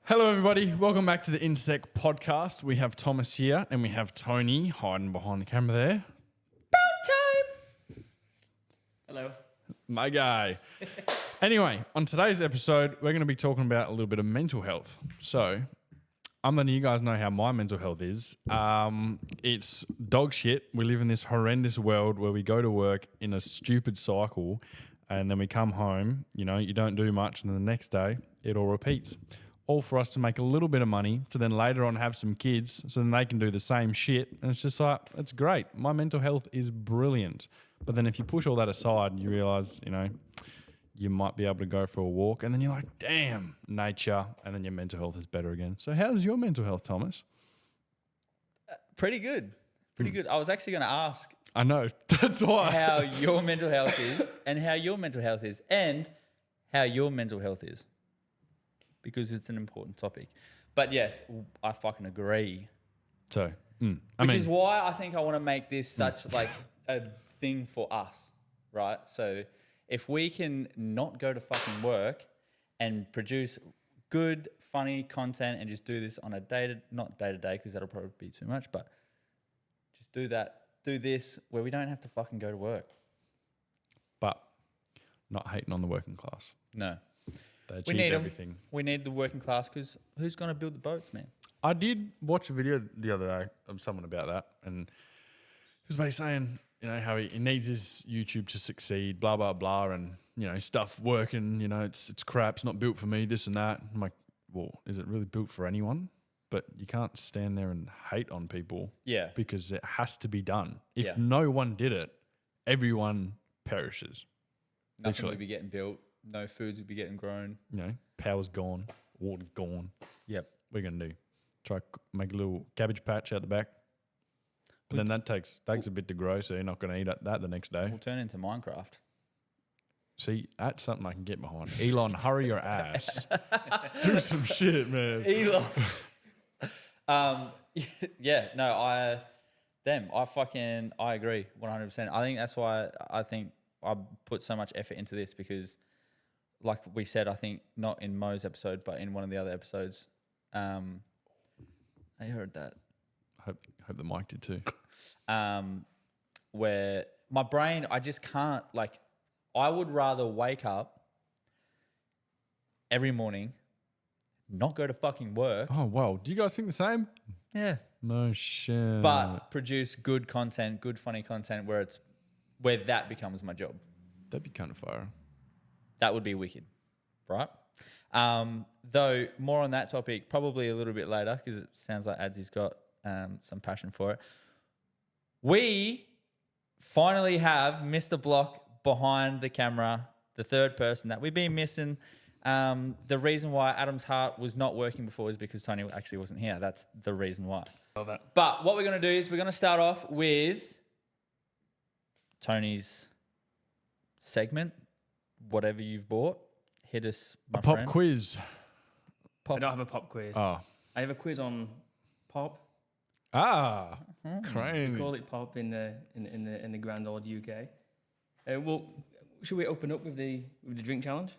Hello, everybody. Welcome back to the Intersect podcast. We have Thomas here and we have Tony hiding behind the camera there. Time. Hello. My guy. Anyway, on today's episode, we're going to be talking about a little bit of mental health. So, I'm letting you guys know how my mental health is. It's dog shit. We live in this horrendous world where we go to work in a stupid cycle and then we come home, you don't do much, and then the next day, it all repeats. All for us to make a little bit of money to then later on have some kids so then they can do the same shit. And it's just like, it's great. My mental health is brilliant. But then if you push all that aside, you realise, you might be able to go for a walk and then you're like, damn, nature. And then your mental health is better again. So how's your mental health, Thomas? Pretty good. Pretty good. I was actually going to ask. I know. That's why. How your mental health is and how your mental health is and how your mental health is. Because it's an important topic. But yes, I fucking agree. So, Which is why I think I want to make this such like a thing for us, right? So if we can not go to fucking work and produce good, funny content and just do this on a not day to day, because that'll probably be too much, but just do this where we don't have to fucking go to work. But not hating on the working class. No. They achieve everything. We need the working class because who's going to build the boats, man? I did watch a video the other day of someone about that, and he was basically saying, how he needs his YouTube to succeed, blah, blah, blah, and, stuff working, it's crap, it's not built for me, this and that. I'm like, well, is it really built for anyone? But you can't stand there and hate on people. Yeah. Because it has to be done. If Yeah. no one did it, everyone perishes. Nothing would be getting built. No foods would be getting grown. Power's gone, water's gone. Yep. What are you going to do? Try make a little cabbage patch out the back? But then that takes a bit to grow, so you're not going to eat that the next day. We'll turn into Minecraft. See, that's something I can get behind. Elon, hurry your ass. Do some shit, man. Elon. Yeah, no, I agree 100%. I think that's why I put so much effort into this because, like we said, I think not in Mo's episode, but in one of the other episodes, I heard that. Hope the mic did too. Where my brain, I just can't, I would rather wake up every morning, not go to fucking work. Oh, wow. Do you guys think the same? Yeah. No shit. But produce good content, good funny content where that becomes my job. That'd be kind of fire. That would be wicked, right? Though more on that topic probably a little bit later because it sounds like Adsy's got some passion for it. We finally have Mr. Block behind the camera, the third person that we've been missing. The reason why Adam's heart was not working before is because Tony actually wasn't here. That's the reason why. Love that. But what we're going to do is we're going to start off with Tony's segment, whatever you've bought. Hit us, my pop friend. quiz. I don't have a pop quiz. Oh. I have a quiz on pop. Crazy. We call it pop in the grand old UK. Well, should we open up with the drink challenge?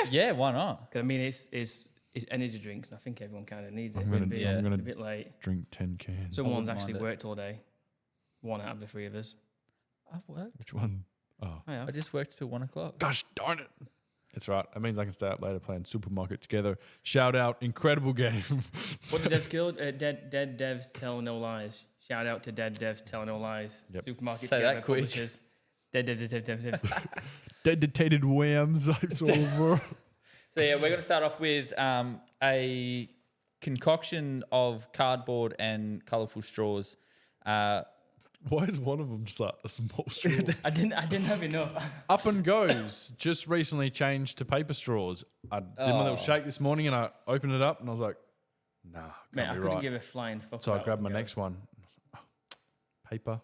Yeah, why not? 'Cause, I mean, it's energy drinks, and I think everyone kind of needs it. I'm It's gonna a bit late. drink 10 cans. Someone's mind actually it. worked all day. One out of the three of us. I've worked. Which one? Oh. I have. I just worked till 1 o'clock. Gosh darn it. It's right. That means I can stay up later playing Supermarket together. Shout out. Incredible game. What the devs killed? Dead devs tell no lies. Shout out to dead devs tell no lies. Yep. Supermarket Say together. that quick. Publishers. Dead. Dedicated whams. It's over. So yeah, we're going to start off with a concoction of cardboard and colourful straws. Why is one of them just like a small straw? I didn't have enough. Up and goes. Just recently changed to paper straws. I did my little shake this morning and I opened it up and I was like, nah, Man, can't I be couldn't right. give a flying fuck. So I about grabbed my Up and Go. next one. Paper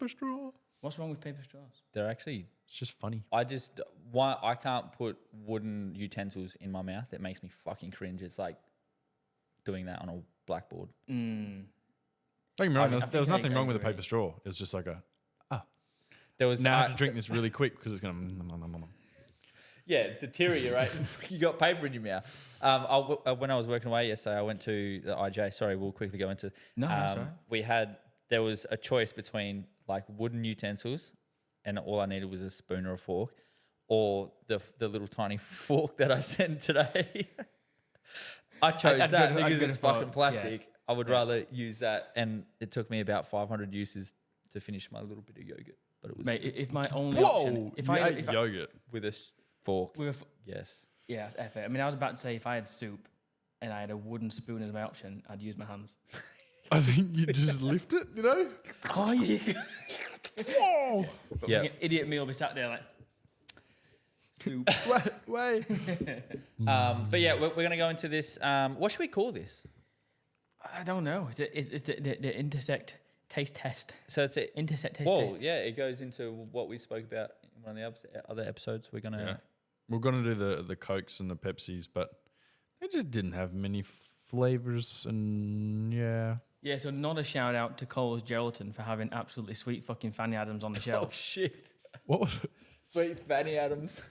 straw. What's wrong with paper straws? They're actually, It's just funny. I can't put wooden utensils in my mouth. It makes me fucking cringe. It's like doing that on a blackboard. Don't get me wrong, I there was think nothing I wrong with the agree. paper straw. It was just like There was now I have to drink this really quick because it's going to... deteriorate. You got paper in your mouth. When I was working away yesterday, I went to the IJ. Sorry, we'll quickly go into. No, that's all right. There was a choice between like wooden utensils, and all I needed was a spoon or a fork, or the little tiny fork that I sent today. I chose that because it's fucking plastic. Yeah. I would rather use that, and it took me about 500 uses to finish my little bit of yogurt. But it was if my only option, if I ate yogurt with a fork, yes, that's effort. I mean, I was about to say if I had soup and I had a wooden spoon as my option, I'd use my hands. I think you just lift it, you know. Oh, yeah. Whoa! Yeah. Idiot me will be sat there like soup. Wait. But yeah, we're going to go into this. What should we call this? I don't know. Is the Intersect taste test? So it's an Intersect taste test. Yeah, it goes into what we spoke about in one of the other episodes. We're gonna do the Cokes and the Pepsis, but they just didn't have many flavors, and yeah. Yeah, so not a shout out to Cole's Gelatin for having absolutely sweet fucking Fanny Adams on the shelf. Oh shit! What was it? Sweet Fanny Adams.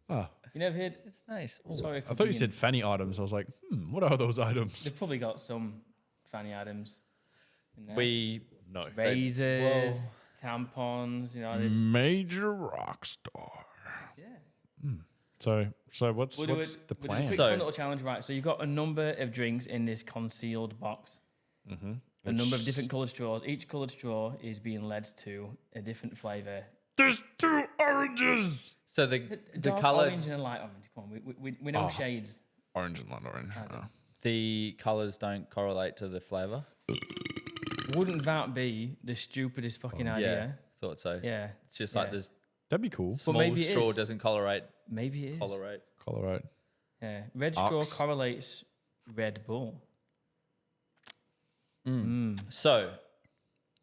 Oh, you never heard? It's nice. Oh, sorry, I thought you said Fanny items. I was like, what are those items? They've probably got some Fanny Adams in there. No razors, tampons. You know, this major rock star. Yeah. So what's the plan? Quick fun little challenge, right? So you've got a number of drinks in this concealed box. Mm-hmm. A number of different coloured straws. Each coloured straw is being led to a different flavour. There's 2 oranges. So the dark colour, orange and a light orange. Come on, we know shades. Orange and light orange. the colours don't correlate to the flavour. Wouldn't that be the stupidest fucking idea? Yeah, thought so. Yeah. It's just like this That'd be cool. small maybe it straw is. doesn't colorate. Maybe it is. Colorado. Yeah. Red straw correlates Red Bull. So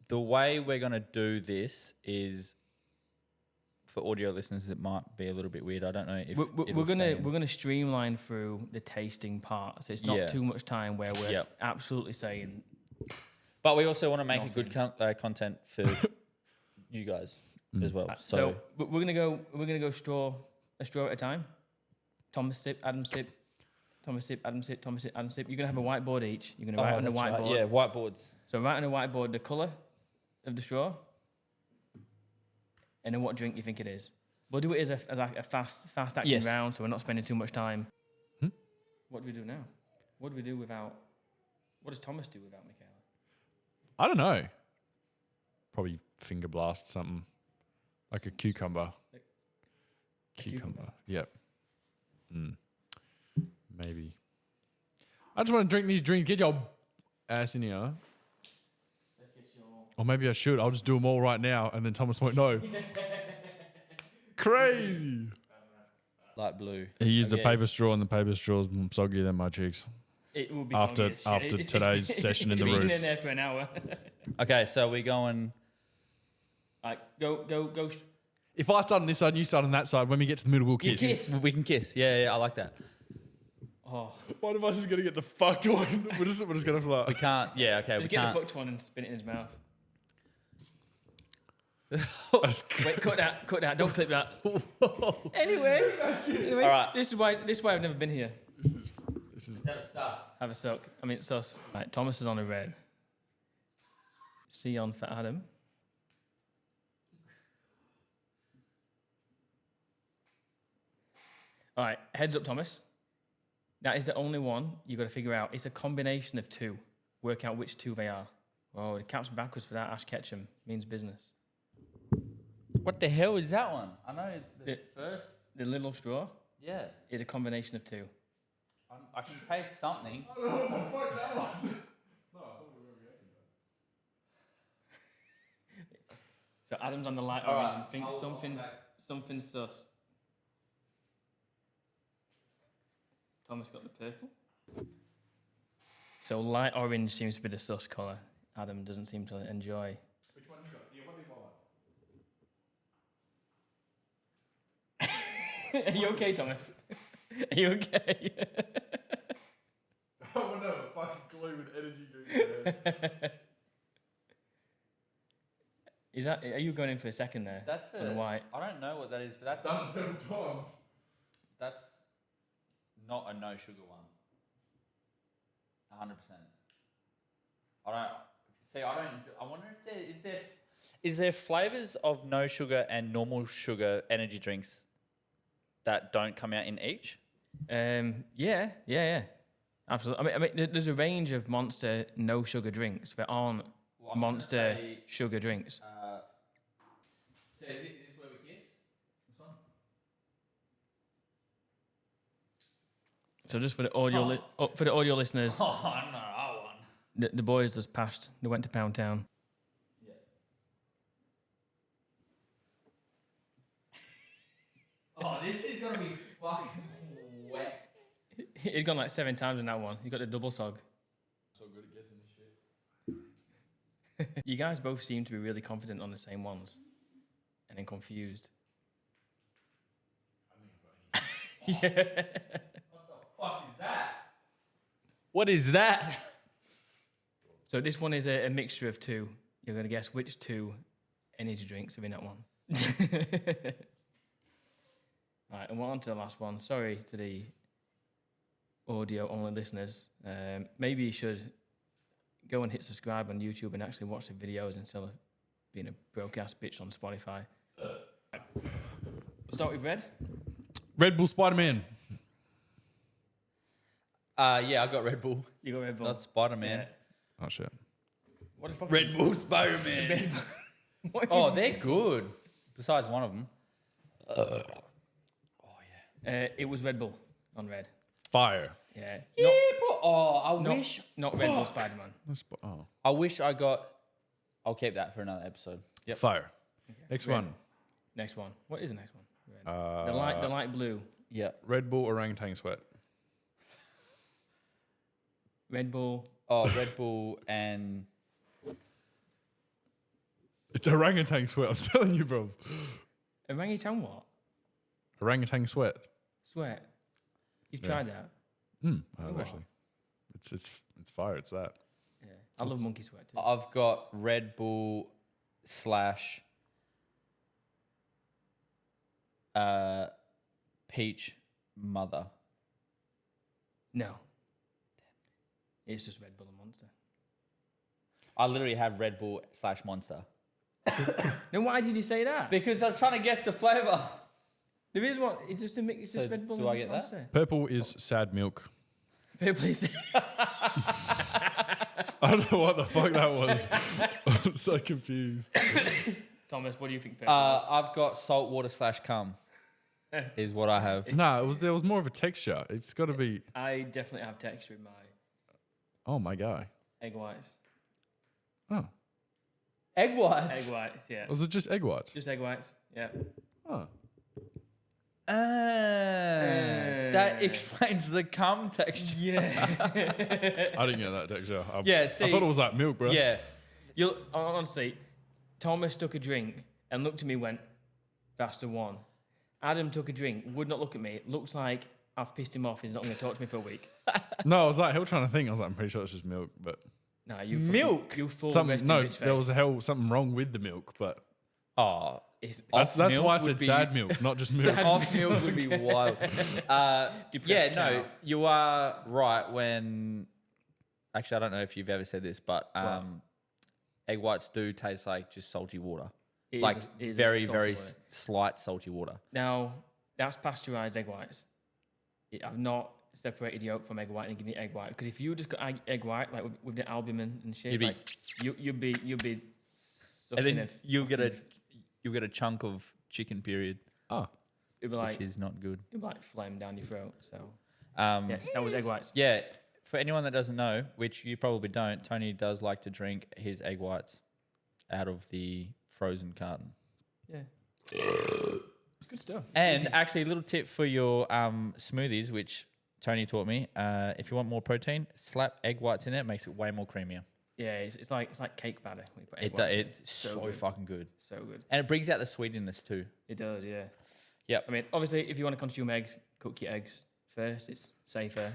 the way we're going to do this is, for audio listeners, it might be a little bit weird. I don't know if we're gonna streamline through the tasting part, so it's not too much time where we're absolutely saying. But we also want to make a good content for you guys as well. So we're gonna go straw at a time. Thomas sip, Adam sip. Thomas sip, Adam sip, Thomas sip, Adam sip. You're gonna have a whiteboard each. You're gonna write on the whiteboard. Right. Yeah, whiteboards. So write on the whiteboard the colour of the straw, and then what drink you think it is. We'll do it as a fast acting round, so we're not spending too much time. What do we do now? What do we do without? What does Thomas do without Michaela? I don't know. Probably finger blast something. Like a cucumber. Cucumber. Yep. Maybe. I just want to drink these drinks. Get your ass in here. Or maybe I should. I'll just do them all right now, and then Thomas won't know. Crazy. Light blue. He used a paper straw, and the paper straw's soggier than my cheeks. It will be after today's session in the roof. It's been in there for an hour. Okay, so we're going. Go. If I start on this side and you start on that side, when we get to the middle, we'll kiss. We can kiss. Yeah, I like that. Oh. One of us is gonna get the fucked one. We're just gonna fly. We can't. Yeah, okay. Just we get can't. the fucked one and spin it in his mouth. Wait, cut that. Don't clip that. Anyway, all right. This is why I've never been here. This is. That's sus. Have a suck. I mean, sus. Right, Thomas is on a red. C on for Adam. All right, heads up, Thomas. That is the only one you've got to figure out. It's a combination of two. Work out which two they are. Oh, the cap's backwards for that. Ash Ketchum means business. What the hell is that one? I know the first. The little straw. Yeah. Is a combination of two. I can taste something. I don't know what the fuck that was. No, I thought we were reacting to that. So Adam's on the light orange and thinks something's sus. Thomas got the purple. So light orange seems to be the sus colour. Adam doesn't seem to enjoy. Which one you got? Yeah, what do you want? Are you okay, Thomas? Are you okay? I want to have a fucking glue with energy drinks. Are you going in for a second there? That's on the white? I don't know what that is, but that's done several times. not a no sugar one. 100%. I wonder if is there flavors of no sugar and normal sugar energy drinks that don't come out in each? Yeah. Absolutely. I mean, there's a range of Monster no sugar drinks that aren't Monster sugar drinks. So is this where we kiss? This one? So just for the audio listeners, Oh no, I won. the boys just passed. They went to Pound Town. Yeah. Oh, this is gonna be fucking wet. He's gone like 7 times in that one. You got the double sog. So good at guessing this shit. You guys both seem to be really confident on the same ones, and then confused. What the fuck is that? What is that? So this one is a mixture of two. You're going to guess which 2 energy drinks are in that one. All right, and we're on to the last one. Sorry to the audio-only listeners. Maybe you should go and hit subscribe on YouTube and actually watch the videos instead of being a broke-ass bitch on Spotify. We'll start with Red. Red Bull Spider-Man. Yeah, I got Red Bull. You got Red Bull. Not Spider-Man. Yeah. Oh shit. What the fuck? Red Bull Spider-Man. What Oh, is- they're good. Besides one of them. it was Red Bull on Red. Fire. Yeah. Yeah, bro. Oh, I Not, wish. not Red Bull Spider-Man. Oh. I wish I got. I'll keep that for another episode. Yep. Fire. Next Red. one. Next one. What is the next one? Red. The light blue. Yep. Red Bull Orangutan Sweat. Red Bull. Oh, Red Bull and It's orangutan sweat. I'm telling you, bro. Orangutan what? Orangutan sweat. Sweat. You've Yeah. tried that? I have Oh. actually. It's fire. It's that. Yeah. I love monkey sweat too. I've got Red Bull slash peach mother. No. It's just Red Bull and Monster. I literally have Red Bull slash Monster Then why did you say that? because I was trying to guess the flavor. There is one. It's just a mix. It's just So Red Bull. do and I get that? Monster. Purple is sad milk. Please. I don't know what the fuck that was. I'm so confused. Thomas, what do you think? Purple is? I've got salt water slash cum. Is what I have. No, there was more of a texture. It's got to be. I definitely have texture in my Oh my guy. egg whites. Oh, Egg whites. Egg whites, yeah. was it just egg whites? Just egg whites, yeah. Oh, That explains the cum texture. Yeah. I didn't get that texture. Yeah, I see- thought it was like milk, bro. Yeah. You'll honestly, Thomas took a drink and looked at me and went, that's the one. Adam took a drink, would not look at me. It looks like I've pissed him off. He's not going to talk to me for a week. No, I was like hell trying to think. I was like, I'm pretty sure it's just milk, but Nah, you Milk? You full something. resting No, bitch there was face. something wrong with the milk, but Oh, It's that's milk why I would said be- sad milk, not just milk. Sad off milk would be wild. Yeah, Depressed no, cow. you are right when. Actually, I don't know if you've ever said this, but egg whites do taste like just salty water, It is like a- it is a very, salty very water. slight salty water. Now, that's pasteurized egg whites. I've not separated yolk from egg white and given you egg white. Because if you just got egg white, like with the albumin and shit, You'd be- like, you'd be And sucking then a you'll get a chunk of chicken. Period, Oh, it'd be like which is not good. it'd be like phlegm down your throat. So Yeah, yeah, that was egg whites. for anyone that doesn't know, which you probably don't, Tony does like to drink his egg whites out of the frozen carton. Yeah, it's good stuff. And actually, a little tip for your smoothies, which Tony taught me. If you want more protein, slap egg whites in it. It makes it way more creamier. Yeah, it's like cake batter. When you put egg whites in. It's so good. fucking good. So good. And it brings out the sweetness too. It does, yeah. Yep. I mean, obviously, if you want to consume eggs, cook your eggs first. It's safer,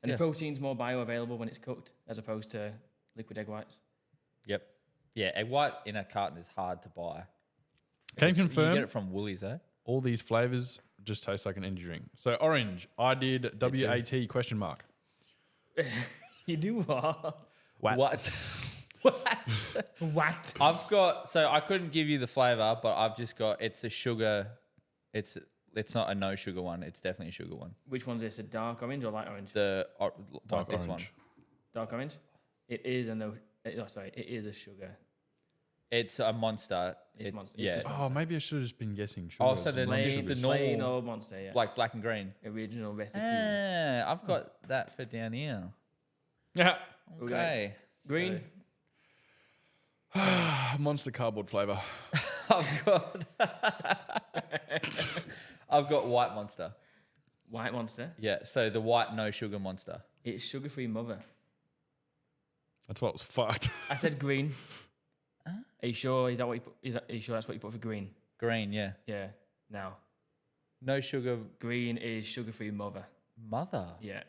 and Yeah. the protein's more bioavailable when it's cooked as opposed to liquid egg whites. Yep. Yeah, egg white in a carton is hard to buy. can you You confirm? get it from Woolies, eh? all these flavors just taste like an energy drink. So orange, I did WAT question mark. You do what? What? What? I've got, so I couldn't give you the flavor, but I've just got, it's a sugar, it's not a no sugar one. It's definitely a sugar one. Which one's this? A dark orange or light orange? Dark this orange. one. Dark orange? It is a no. Oh, sorry. It is a sugar. It's a Monster. It's Monster. Yeah. It's just Oh, Monster. maybe I should have just been guessing. Oh, so the Plain, the plain normal, old Monster, yeah. like black and green. Original recipe. I've got that for down here. Yeah. Okay. Green. Monster cardboard flavor. I've got white Monster. White Monster. Yeah, so the white no sugar Monster. It's sugar-free mother. That's what was fucked. I said green. Are you sure? Is that what you put? Are you sure that's what you put for green? Green, yeah. Yeah. Now, No sugar green is sugar-free mother. mother. Yeah.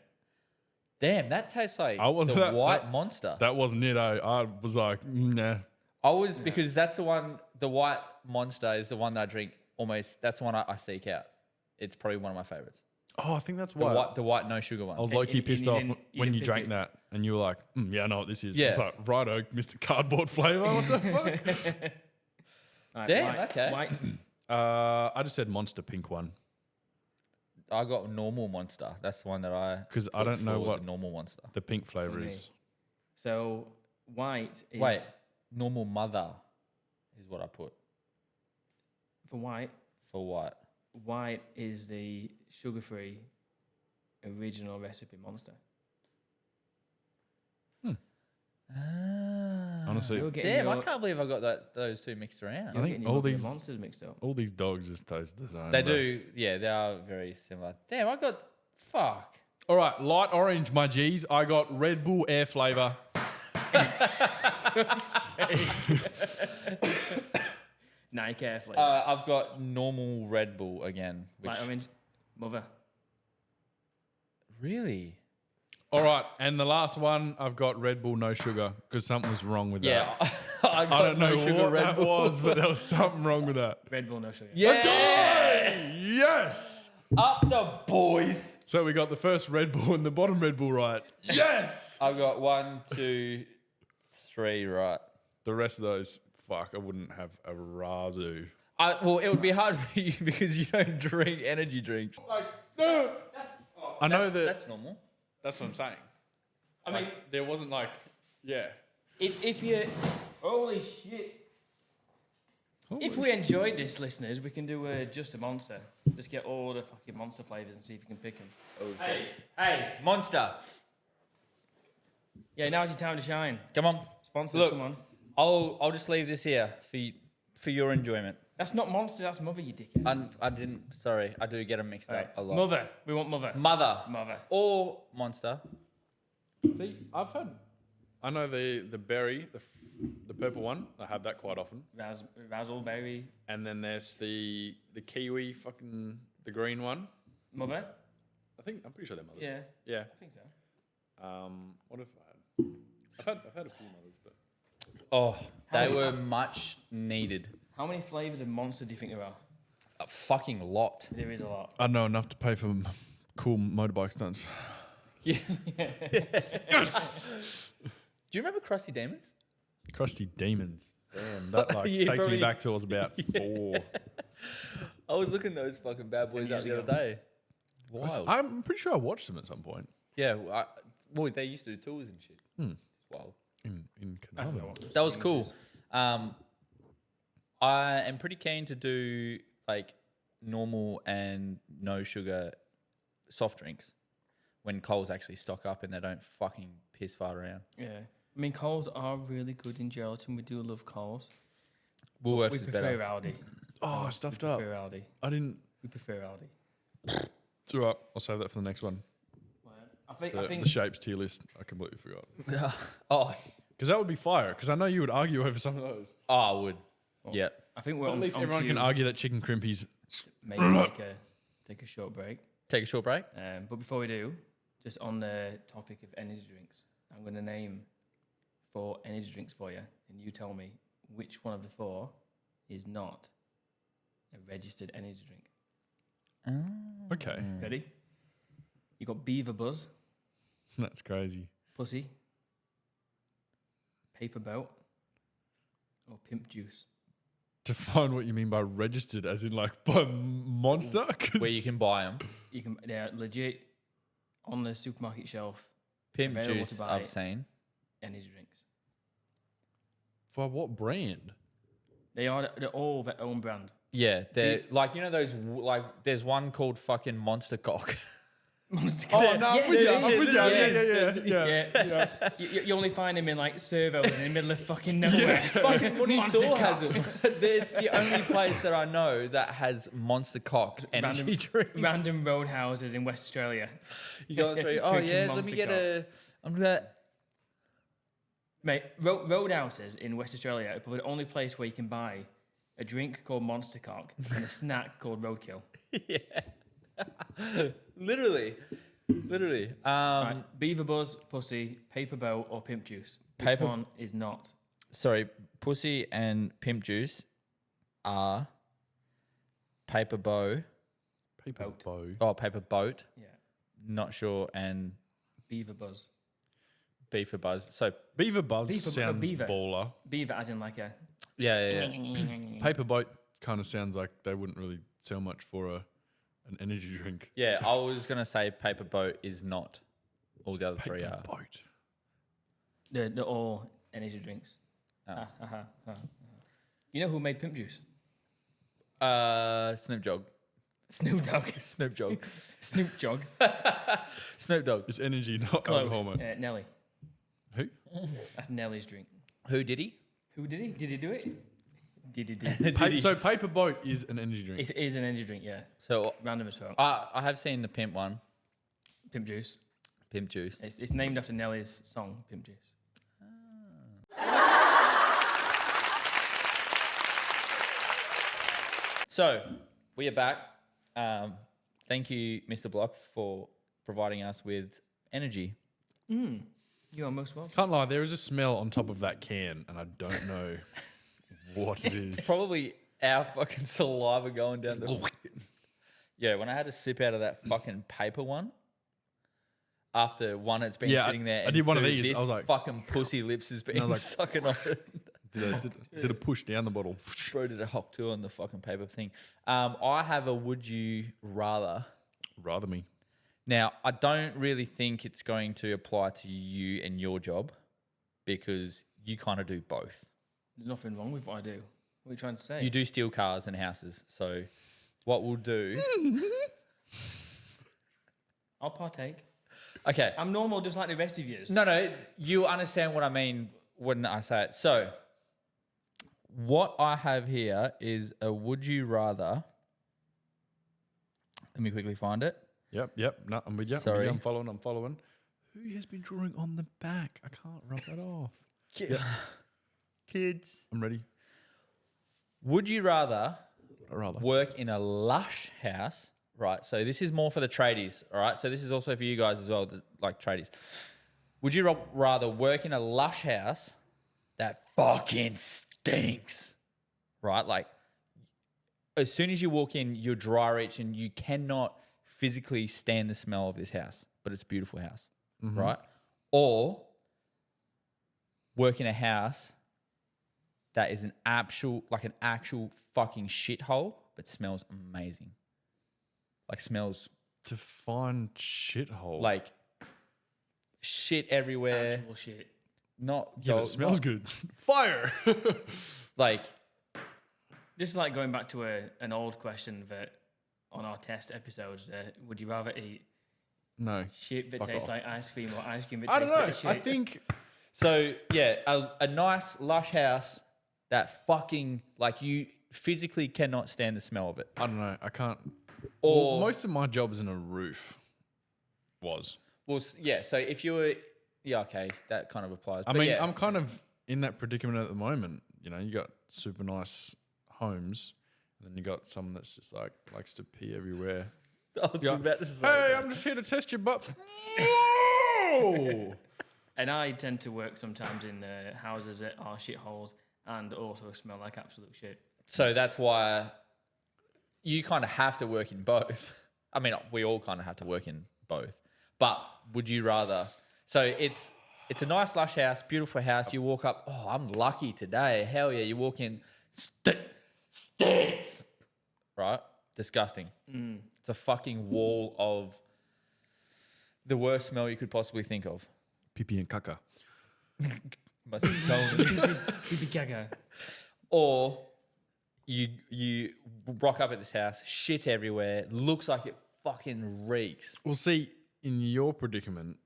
Damn, that tastes like I was the that- white that- Monster. That wasn't it. I was like, nah. I was because that's the one. The white Monster is the one that I drink almost. That's the one I seek out. It's probably one of my favorites. Oh, I think that's The why. the white no sugar one. I was And- low key and pissed you off didn't- you when didn't you pick drank it. that, and you were like, yeah, I know what this is. Yeah. It's like, righto, Mr. Cardboard flavor. What the fuck? Right, Damn, white, okay. White. I just said Monster Pink one I got normal Monster. That's the one that I. 'Cause I put don't know for what- the normal Monster. the pink flavor me. is. So white is Wait, normal Mother is what I put for white. for white. White is the sugar-free original recipe Monster. Honestly, You're getting Damn, I your- can't believe I got those two mixed around. you're I think getting your all Monster these- monsters mixed up. all these dogs just taste the same. They bro. do, yeah, they are very similar. Damn, I got fuck. All right, light orange, my G's. I got Red Bull Air flavor. Nike Air flavor. I've got normal Red Bull again. Which Light orange. Mother. really? All right, and the last one, I've got Red Bull no sugar because something was wrong with Yeah, that. I got I don't know no sugar what Red that Bull. was, but there was something wrong with that. Red Bull, no sugar. Yeah, Yes. up the boys. So we got the first Red Bull and the bottom Red Bull right. Yes. I've got 1, 2, 3 right. The rest of those, fuck, I wouldn't have a razoo. Well, it would be hard for you because you don't drink energy drinks. Like, no. I know that. That's normal. That's what I'm saying. I mean, There wasn't like, yeah. if you, holy shit. If we enjoyed this, listeners, we can do just a monster. Just get all the fucking monster flavors and see if you can pick them. Hey, Monster. Yeah, now's your time to shine. Come on. Sponsors, Look. come on. I'll just leave this here for your enjoyment. That's not monster, that's mother, you dickhead. I didn't. Sorry, I do get them mixed up a lot. Mother. We want mother. Mother Mother. or Monster. See, I know the berry, the purple one. I have that quite often. Razzleberry. And then there's the kiwi, fucking the green one. Mother? I'm pretty sure they're mothers. Yeah, Yeah. I think so. What have I had? I've had a few mothers, but Oh, they were much needed. How many flavors of monster do you think there are? A fucking lot. There is a lot. I don't know enough to pay for cool motorbike stunts. Yeah. Do you remember Krusty Demons? Crusty demons. Damn, that like Yeah, takes me probably- back to I was about 4. I was looking those fucking bad boys up the other day. Wild. I'm pretty sure I watched them at some point Yeah, well, they used to do tours and shit. It's wild. in I don't Canada. know what That was cool. I am pretty keen to do like normal and no sugar soft drinks when Coles actually stock up and they don't fucking piss far around. Yeah. I mean, Coles are really good in Geraldton. We do love Coles. Woolworths We is prefer better. Aldi. Oh, I stuffed up. Prefer Aldi. I didn't. We prefer Aldi. It's all right. I'll save that for the next one. I think. The shapes tier list. I completely forgot. Oh, Because that would be fire. Because I know you would argue over some of those. I would. Yeah. I think we're At on, least on everyone cue. can argue that chicken crimpies. Maybe take a short break. Take a short break. But before we do, just on the topic of energy drinks, I'm going to name 4 energy drinks for you, and you tell me which one of the 4 is not a registered energy drink. Okay. Ready? You got Beaver Buzz, That's crazy. Pussy, Paper Boat, or Pimp Juice. Define what you mean by registered, as in like by Monster? 'Cause Where you can buy them. They're legit on the supermarket shelf. Pimp Available to juice, buy. I've seen. Energy drinks. For what brand? They're all their own brand. Yeah, they're like, you know those, like, there's one called fucking Monster Cock. Oh, no, Yes, I'm with you. I'm with you. yes, Yeah. You only find them in like servos in the middle of fucking nowhere. Fucking Money Monster Store Cock. has them. It's the only place that I know that has Monster Cock energy drinks. Random roadhouses in West Australia. You go through, oh Drinking yeah, let Monster me get Cock. I'm gonna. Mate, roadhouses in West Australia are probably the only place where you can buy a drink called Monster Cock and a snack called Roadkill. Yeah. Literally. Right, Beaver Buzz, Pussy, Paper Boat, or Pimp Juice. Which Paper- one is not? Sorry, Pussy and Pimp Juice are Paper Bow. Paper Boat. bow. Oh, Paper Boat. Yeah, Not sure. And Beaver Buzz. Beaver Buzz. So, Beaver Buzz Beaver- sounds beaver. baller. Beaver as in like a... yeah. Paper boat kind of sounds like they wouldn't really sell much for an energy drink. Yeah, I was going to say Paper Boat is not. All the other three Paper are. boat. They're all energy drinks. You know who made Pimp Juice? Snoop Dogg. Snoop Dogg. Snoop Dogg. Snoop Dogg. Snoop Dogg. It's energy, not Close. alcohol, mate. Nelly. Who? That's Nelly's drink. Who did he? Who did he? Did he do it? Did he do it? So paper boat is an energy drink. It is an energy drink, yeah. So Random as fuck. I have seen the Pimp one. Pimp Juice. Pimp Juice. It's named after Nelly's song, Pimp Juice. So we are back. Thank you, Mr. Block, for providing us with energy. You are most welcome. Can't lie, there is a smell on top of that can, and I don't know what it is. Probably our fucking saliva going down the. Yeah, when I had a sip out of that fucking paper one, after one, it's been Yeah, sitting there. I And did one of two, these. This I was like- fucking pussy lips has been I was sucking on it. Did a push down the bottle. Bro did a hock too on the fucking paper thing. I have a would you rather. Rather me. Now, I don't really think it's going to apply to you and your job because you kind of do both. There's nothing wrong with what I do. What are you trying to say? You do steal cars and houses. So what we'll do... I'll partake. Okay. I'm normal just like the rest of you. No, you understand what I mean when I say it. So what I have here is a would you rather... Let me quickly find it. Yep. No, I'm with you. Sorry. I'm following. Who has been drawing on the back? I can't rub that off. Kids. I'm ready. Would you rather Rather. work in a lush house, right? So this is more for the tradies, all right? So this is also for you guys as well, like tradies. Would you rather work in a lush house that fucking stinks, right? Like as soon as you walk in, you're dry reach and you cannot physically stand the smell of this house, but it's a beautiful house, right? Or work in a house that is an actual fucking shithole, but smells amazing. Like smells Define shithole. like shit everywhere. Actual shit. Not yeah, but go- it smells not- good. Fire. Like This is like going back to an old question that on our test episodes. Would you rather eat No. shit that Fuck tastes off. like ice cream or ice cream that I don't tastes know. like I shit? think so. Yeah, a nice lush house that fucking like you physically cannot stand the smell of it. I don't know. I can't. Or Most of my job's in a roof. well, yeah. So if you were, yeah, okay, that kind of applies. I But mean, yeah, I'm kind of in that predicament at the moment. You know, you got super nice homes, and then you got someone that's just like likes to pee everywhere. I was about to say Hey, that. I'm just here to test your butt. Whoa! And I tend to work sometimes in houses that are shitholes and also smell like absolute shit. So that's why you kind of have to work in both. I mean, we all kind of have to work in both. But would you rather? So it's a nice lush house, beautiful house. You walk up. Oh, I'm lucky today. Hell yeah! You walk in, stinks. Right? Disgusting. It's a fucking wall of the worst smell you could possibly think of. Pee and caca. Must be told. Pee gaga. Or you rock up at this house, shit everywhere, looks like it fucking reeks. Well, see, in your predicament,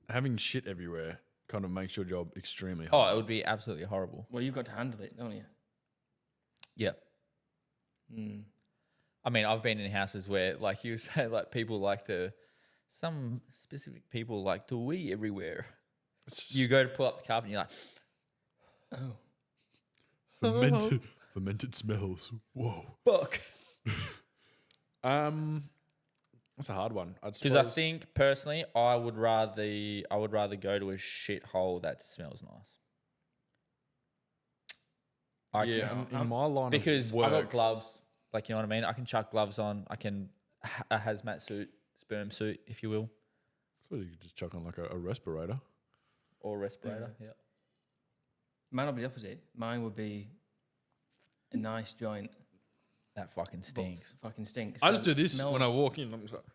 having shit everywhere kind of makes your job extremely hard. Oh, it would be absolutely horrible. Well, you've got to handle it, don't you? Yeah. I mean, I've been in houses where, like you say, like some specific people like to wee everywhere. You go to pull up the carpet and you're like, Oh. Fermented smells. Whoa. fuck. That's a hard one. Because I think personally, I would rather go to a shit hole that smells nice. in my line Because of work, I got gloves, like, you know what I mean? I can chuck gloves on. I can a hazmat suit, sperm suit, if you will, I suppose you could just chuck on like a respirator. or respirator. Yeah. Mine would be the opposite. Mine would be a nice joint. That fucking stinks. Fucking stinks. I just do But this smells- when I walk in. I'm just like,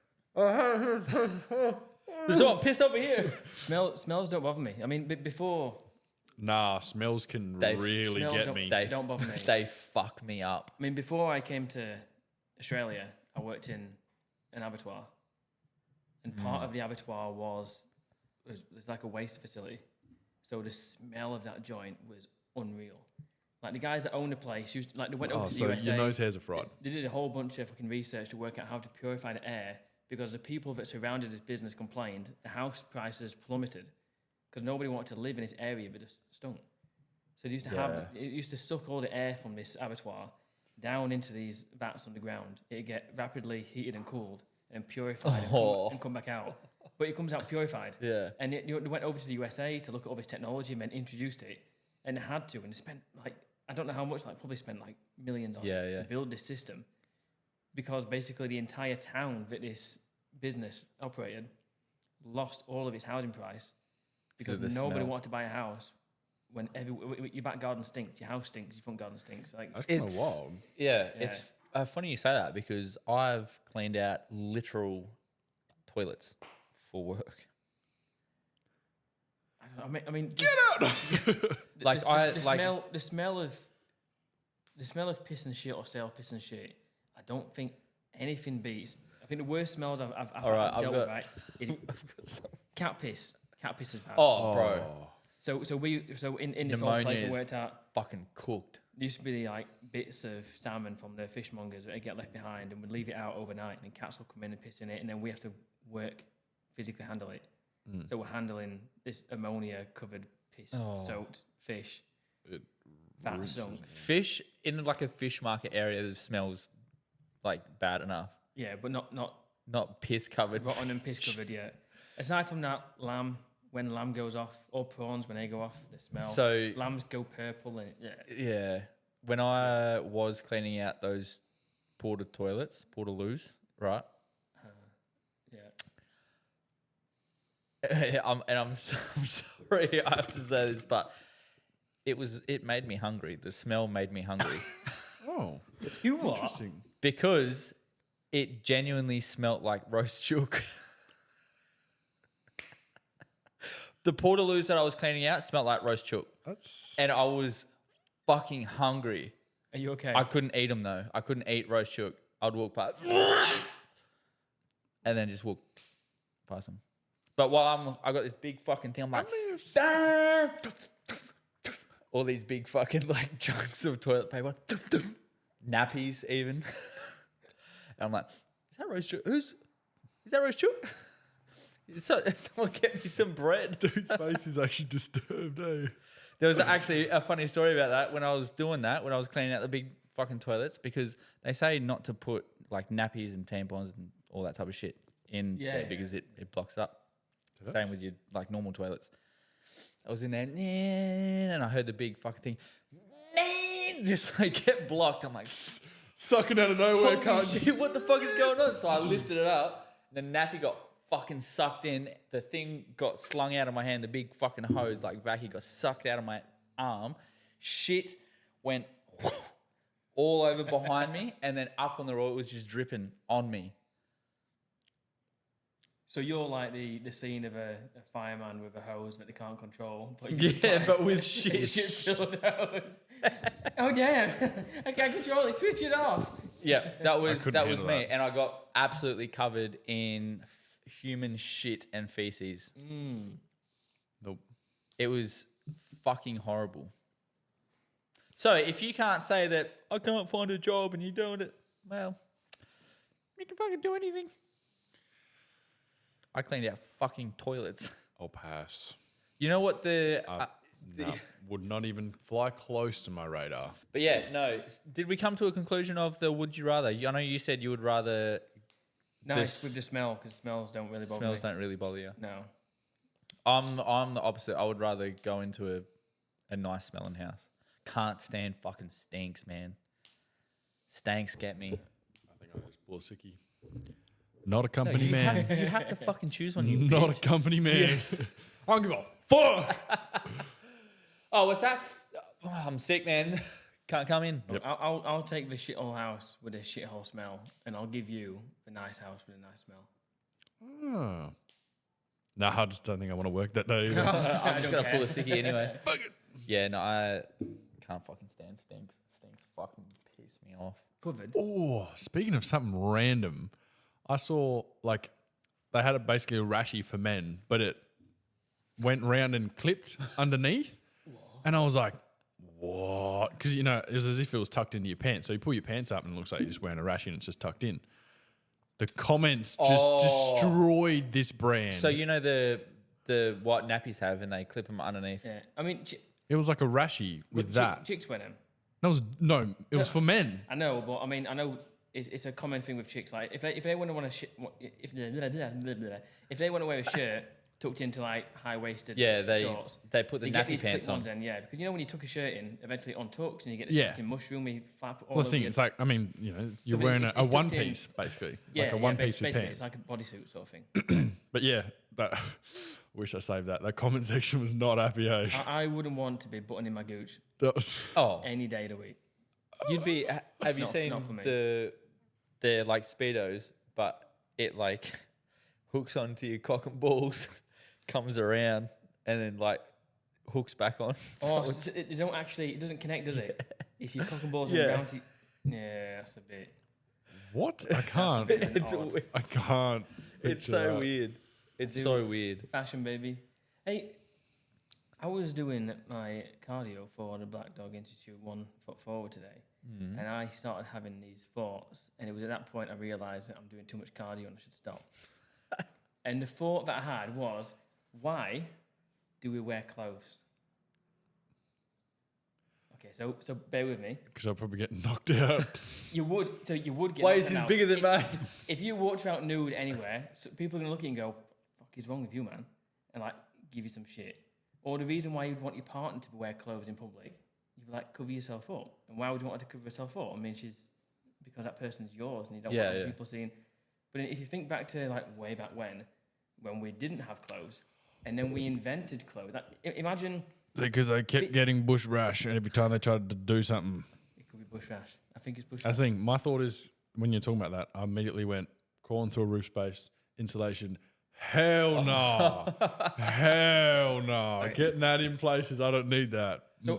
There's someone pissed over here. Smells don't bother me. I mean, before nah, smells can They- really smells get don't- me. they don't bother me. They fuck me up. I mean, before I came to Australia, I worked in an abattoir, and part of the abattoir was like a waste facility. So the smell of that joint was unreal. Like the guys that own the place, they went over to the so USA. your nose hairs are fried. They did a whole bunch of fucking research to work out how to purify the air because the people that surrounded this business complained the house prices plummeted because nobody wanted to live in this area but just stunk. So they used to it used to suck all the air from this abattoir down into these vats on the ground. It'd get rapidly heated and cooled and purified and come back out. But it comes out purified. Yeah. And they went over to the USA to look at all this technology and then introduced it. And they had to. And they spent I don't know how much, probably spent millions on it to build this system. Because basically the entire town that this business operated lost all of its housing price because nobody wanted to buy a house when your back garden stinks, your house stinks, your front garden stinks. That's kind of wild. Yeah, it's funny you say that because I've cleaned out literal toilets for work. I mean, Get out! the smell of piss and shit or stale piss and shit. I don't think anything beats. I think the worst smells I've dealt with, right, is cat piss. Cat piss is bad. Oh, bro. So in this old Pneumonia place I is worked at, fucking cooked. there used to be bits of salmon from the fishmongers that get left behind, and we'd leave it out overnight, and cats will come in and piss in it, and then we have to physically handle it. So we're handling this ammonia-covered piss-soaked fish. That stunk. Fish in a fish market area smells bad enough. Yeah, but Not piss covered. rotten and piss covered yet. Aside from that, lamb, when lamb goes off, or prawns when they go off, the smell. So lambs go purple and yeah. When I was cleaning out those portaloos, right? I'm sorry I have to say this, but it made me hungry. The smell made me hungry Oh, You what? interesting. because it genuinely smelt like roast chook. The portaloos that I was cleaning out smelled like roast chook, and I was fucking hungry. Are you okay? I couldn't eat them though. I couldn't eat roast chook. I'd walk past and then just walk past them. But while I got this big fucking thing, I'm like, all these big fucking chunks of toilet paper, nappies even. And I'm like, is that roast chook? Is that roast chook? Someone get me some bread. Dude's face is actually disturbed, eh? There was actually a funny story about that when I was doing that, when I was cleaning out the big fucking toilets, because they say not to put nappies and tampons and all that type of shit in there because it blocks it up. Same with your normal toilets. I was in there and I heard the big fucking thing just get blocked. I'm like, Sucking out of nowhere, Holy shit, what the fuck is going on? So I lifted it up. The nappy got fucking sucked in. The thing got slung out of my hand. The big fucking hose, like vacuum, got sucked out of my arm. Shit went all over behind me and then up on the road. It was just dripping on me. So you're like the scene of a fireman with a hose that they can't control. But But with shit. Shit-filled hose. Oh damn! I can't control it. Switch it off. Yeah, that was couldn't me, handle that. and I got absolutely covered in human shit and feces. Nope. It was fucking horrible. So if you can't say that I can't find a job and you're doing it, well, you can fucking do anything. I cleaned out fucking toilets. I'll pass. You know what No, would not even fly close to my radar. But yeah, no. Did we come to a conclusion of the would you rather? I know you said you would rather Nice with the smell because smells don't really bother smells me. don't really bother you. No. I'm the opposite. I would rather go into a nice smelling house. Can't stand fucking stinks, man. Stanks get me. I think I just blew a sickie. Not a company man. You have to fucking choose one. You Not bitch. a company man. I don't give a fuck. Oh, what's that? Oh, I'm sick, man. Can't come in. Yep. I'll take the shithole house with a shithole smell, and I'll give you the nice house with a nice smell. Oh. No, I just don't think I want to work that day either. I'm just don't gonna pull a care. sickie anyway. Yeah, no, I can't fucking stand stinks. Stinks fucking piss me off. Covered. Oh, speaking of something random, I saw like they had basically a rashy for men, but it went round and clipped underneath. And I was like, what? Because, you know, it was as if it was tucked into your pants. So you pull your pants up and it looks like you're just wearing a rashy and it's just tucked in. The comments just destroyed this brand. So you know the what nappies have and they clip them underneath. Yeah. I mean, it was like a rashy with that. chicks wear them. It was for men. I know, but I mean, I know it's a common thing with chicks. Like if they want to if they want to wear a shirt tucked into like high waisted shorts, they put the they get nappy these pants clip on. ones in, yeah, because you know when you tuck a shirt in, eventually it untucks and you get this Yeah. fucking mushroomy flap all Well, the over thing your- is, like, I mean, you know, you're but wearing it's a tucked one in. piece, basically. yeah, like a yeah, one piece with basically, pants. it's like a bodysuit sort of thing. But yeah, I wish I saved that. That comment section was not happy, eh? I wouldn't want to be buttoning my gooch That was, Oh, any day of the week. you'd be. Have you Not- seen not for me. the like speedos, but it like hooks onto your cock and balls, comes around, and then like hooks back on. Oh, So so it don't actually, it doesn't connect, does it? It's your cock and balls Yeah. and round to, yeah, that's a bit. what? I can't. it's odd. weird. I can't. It's picture so that. weird. It's Dude. so weird. Fashion, baby. Hey, I was doing my cardio for the Black Dog Institute 1 Foot Forward today, and I started having these thoughts, and it was at that point I realised that I'm doing too much cardio and I should stop. And the thought that I had was, why do we wear clothes? Okay, so bear with me. Because I'll probably get knocked out. You would get. Why knocked is this out. bigger than mine? If you walked out nude anywhere, so people are gonna look at you and go, "Fuck is wrong with you, man?" and like give you some shit. Or the reason why you'd want your partner to wear clothes in public, you'd be like cover yourself up. And why would you want her to cover herself up? I mean, because that person's yours, and you don't want other people seeing. But if you think back to like way back when we didn't have clothes, and then we invented clothes. Like, imagine Because I kept getting bush rash and every time they tried to do something. it could be bush rash. I think it's bush I rash. think my thought is, when you're talking about that, I immediately went, crawling through a roof space, insulation. Hell no. Hell no. Right. Getting that in places, I don't need that. So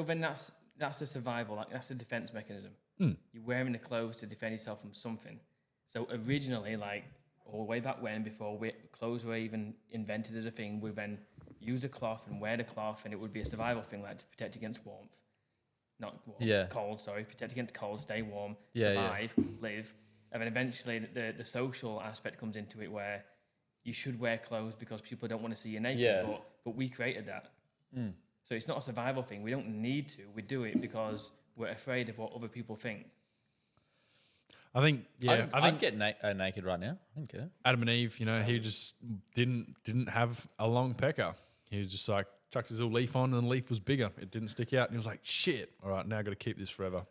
then that's a survival. Like, that's a defense mechanism. You're wearing the clothes to defend yourself from something. So originally, like all the way back when, before clothes were even invented as a thing, we then use a cloth and wear the cloth, and it would be a survival thing, like to protect against warmth, not warmth, Yeah. cold. Sorry, protect against cold, stay warm, Yeah, survive, live, and then eventually the social aspect comes into it, where you should wear clothes because people don't want to see you naked. Yeah. But we created that. So it's not a survival thing. We don't need to. We do it because we're afraid of what other people think. I think, yeah, I'd get naked right now. I don't care. Adam and Eve, you know, he just didn't have a long pecker. He was just like, chucked his little leaf on and the leaf was bigger. It didn't stick out. And he was like, shit, all right, now I've got to keep this forever.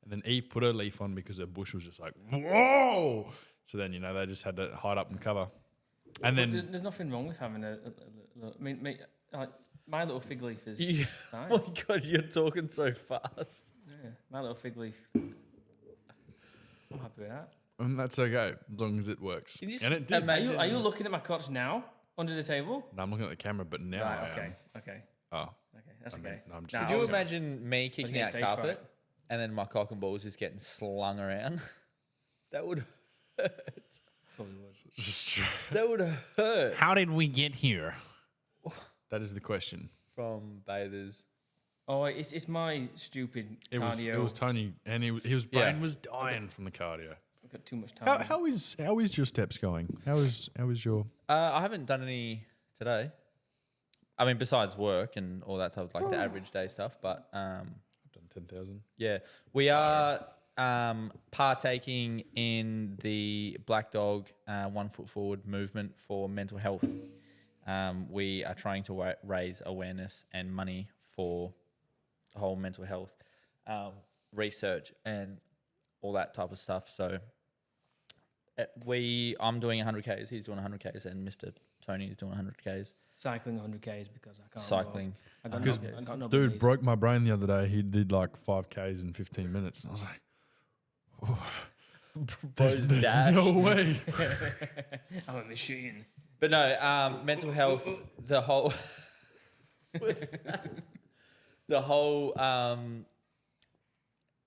And then Eve put her leaf on because her bush was just like, whoa. So then, they just had to hide up and cover. And then there's nothing wrong with having I mean, like, my little fig leaf is fine. Oh my God, you're talking so fast. Yeah, my little fig leaf. I'm happy with that. and that's okay as long as it works. Can you And it did. imagine- Are you looking at my crotch now under the table? No, I'm looking at the camera, but now Right. I Okay. am. Okay. Oh, Okay. That's I mean, okay. no, I'm just- Nah, Could I you was- imagine me kicking getting out stage carpet fright. and then my cock and balls just getting slung around? That would hurt. Probably would. That would hurt. How did we get here? That is the question. From bathers. Oh, it's my stupid It cardio. was Tony, and his brain was dying from the cardio. I've got too much time. How is your steps going? How is your? I haven't done any today. I mean, besides work and all that stuff, like the average day stuff. But I've done 10,000. yeah, we are partaking in the Black Dog 1 Foot Forward movement for mental health. We are trying to raise awareness and money for the whole mental health research and all that type of stuff. So I'm doing 100Ks, he's doing 100Ks, and Mr. Tony is doing 100Ks. Cycling 100Ks because I can't. Cycling. I got Because no, I got no dude knees. broke my brain the other day. He did like 5Ks in 15 minutes, and I was like, "There's dash. no way." I'm a machine. But no, mental health, the whole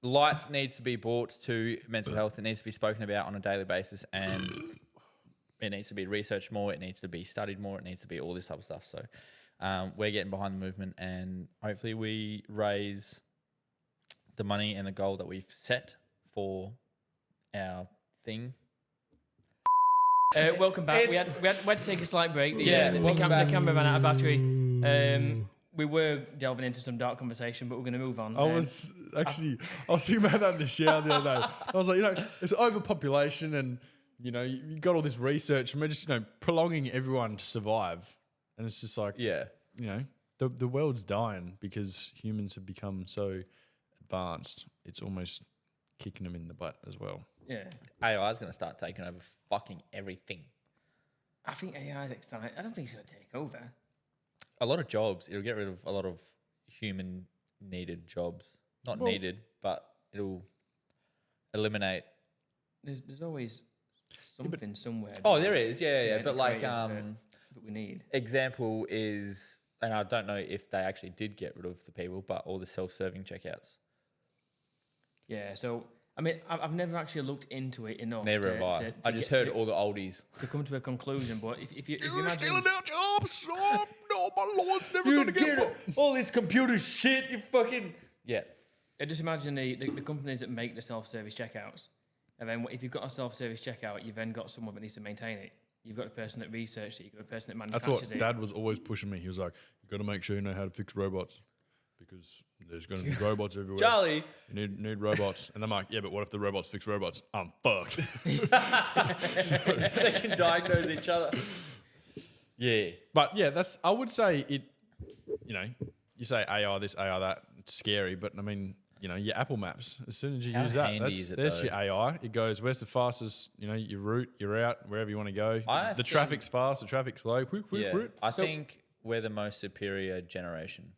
light needs to be brought to mental health. It needs to be spoken about on a daily basis, and it needs to be researched more. It needs to be studied more. It needs to be all this type of stuff. So we're getting behind the movement, and hopefully we raise the money and the goal that we've set for our thing. Welcome back. We had to take a slight break. The welcome back. camera ran out of battery. We were delving into some dark conversation, but we're going to move on. I was thinking about that in the shower the other day. I was like, it's overpopulation, and you got all this research, and we're just prolonging everyone to survive, and it's just like the world's dying because humans have become so advanced. It's almost kicking them in the butt as well. Yeah. AI is going to start taking over fucking everything. I think AI is exciting. I don't think it's going to take over. A lot of jobs. It'll get rid of a lot of human needed jobs. Not Well- needed, but it'll eliminate. There's always something somewhere. Oh, there is. Yeah. the But like, creative that we need. example is, and I don't know if they actually did get rid of the people, but all the self-serving checkouts. Yeah. So I mean, I've never actually looked into it enough. Never have I. I just heard to, all the oldies. to come to a conclusion. But if you imagine, our jobs. Oh, no, my lord's never going to get one. all this computer shit. You fucking yeah. just imagine the companies that make the self-service checkouts. And then if you've got a self-service checkout, you've then got someone that needs to maintain it. You've got a person that researched it. You've got a person that That's manufactures what it. Dad was always pushing me. He was like, "You got to make sure you know how to fix robots, because there's going to be robots everywhere. Charlie, You need robots." And I'm like, "Yeah, but what if the robots fix robots? I'm fucked." they can diagnose each other. Yeah. But yeah, I would say it. You say AI this, AI that. It's scary, but I mean, your Apple Maps. As soon as you How use that, handy is it, there's though? your AI. It goes, where's the fastest? Your route, your route, wherever you want to go. I The think- traffic's fast, the traffic's slow. Whoop, whoop, Yeah. whoop. I think we're the most superior generation.